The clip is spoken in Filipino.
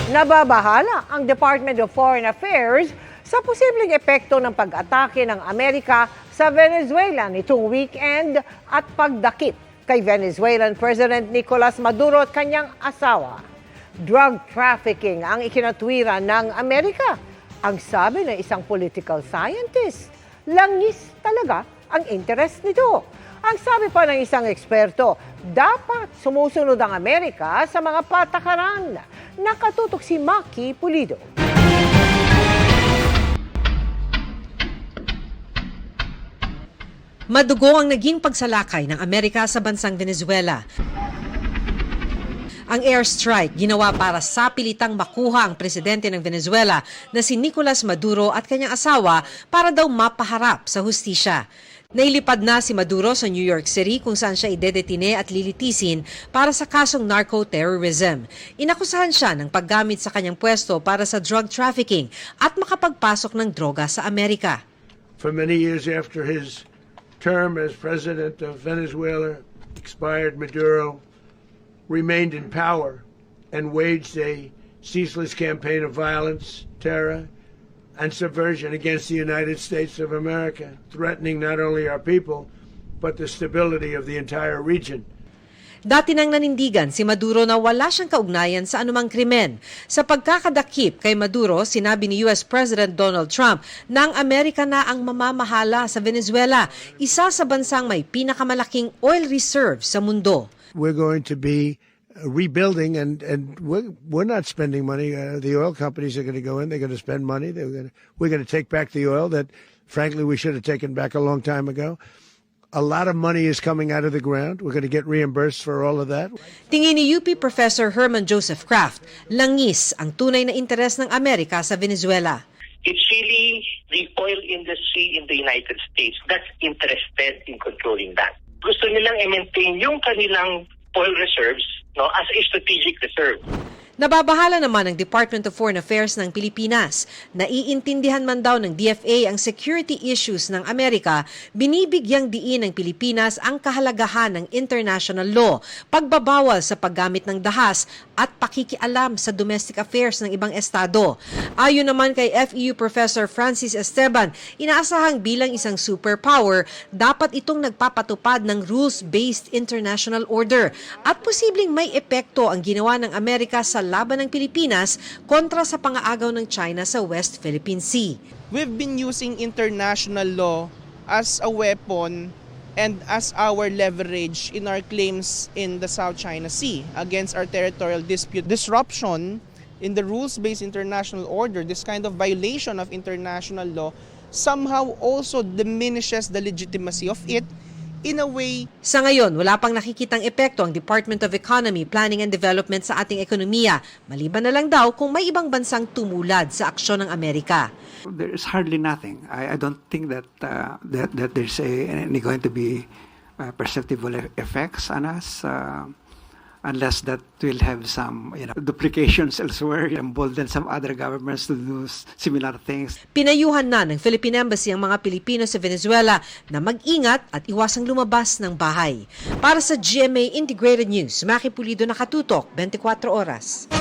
Nababahala ang Department of Foreign Affairs sa posibleng epekto ng pag-atake ng Amerika sa Venezuela nitong weekend at pagdakip kay Venezuelan President Nicolas Maduro at kanyang asawa. Drug trafficking ang ikinatwiran ng Amerika. Ang sabi ng isang political scientist, langis talaga ang interest nito. Ang sabi pa ng isang eksperto, dapat sumusunod ang Amerika sa mga patakaran. Nakatutok si Maki Pulido. Madugo ang naging pagsalakay ng Amerika sa bansang Venezuela. Ang airstrike ginawa para sa pilitang makuha ang presidente ng Venezuela na si Nicolas Maduro at kanyang asawa para daw mapaharap sa hustisya. Nailipad na si Maduro sa New York City kung saan siya idedetine at lilitisin para sa kasong narco-terrorism. Inakusahan siya ng paggamit sa kanyang pwesto para sa drug trafficking at makapagpasok ng droga sa Amerika. For many years after his term as president of Venezuela expired, Maduro remained in power and waged a ceaseless campaign of violence, terror, and subversion against the United States of America, threatening not only our people, but the stability of the entire region. Dati nang nanindigan si Maduro na wala siyang kaugnayan sa anumang krimen. Sa pagkakadakip kay Maduro, sinabi ni US President Donald Trump na ang Amerika na ang mamamahala sa Venezuela, isa sa bansang may pinakamalaking oil reserve sa mundo. We're going to be rebuilding, and we're not spending money. The oil companies are going to go in. They're going to spend money. We're going to take back the oil that, frankly, we should have taken back a long time ago. A lot of money is coming out of the ground. We're going to get reimbursed for all of that. Tingin ni UP Professor Herman Joseph Kraft, langis ang tunay na interes ng Amerika sa Venezuela. It's really the oil industry in the United States that's interested in controlling that. Gusto nilang i-maintain yung kanilang oil reserves, no, as a strategic reserve. Nababahala naman ang Department of Foreign Affairs ng Pilipinas. Naiintindihan man daw ng DFA ang security issues ng Amerika, binibigyang diin ng Pilipinas ang kahalagahan ng international law, pagbabawal sa paggamit ng dahas at pakikialam sa domestic affairs ng ibang estado. Ayon naman kay FEU Professor Francis Esteban, inaasahang bilang isang superpower, dapat itong nagpapatupad ng rules-based international order at posibleng may epekto ang ginawa ng Amerika sa laban ng Pilipinas kontra sa pangaagaw ng China sa West Philippine Sea. We've been using international law as a weapon and as our leverage in our claims in the South China Sea against our territorial dispute. Disruption in the rules-based international order, this kind of violation of international law, somehow also diminishes the legitimacy of it. In a way, sa ngayon, wala pang nakikitang epekto ang Department of Economy, Planning and Development sa ating ekonomiya. Maliban na lang daw kung may ibang bansang tumulad sa aksyon ng Amerika. There is hardly nothing. I don't think that that there's any going to be perceptible effects on us. Unless that will have some duplications elsewhere, embolden some other governments to do similar things. Pinayuhan na ng Philippine Embassy ang mga Pilipino sa Venezuela na mag-ingat at iwasang lumabas ng bahay. Para sa GMA Integrated News, Maki Pulido, nakatutok 24 oras.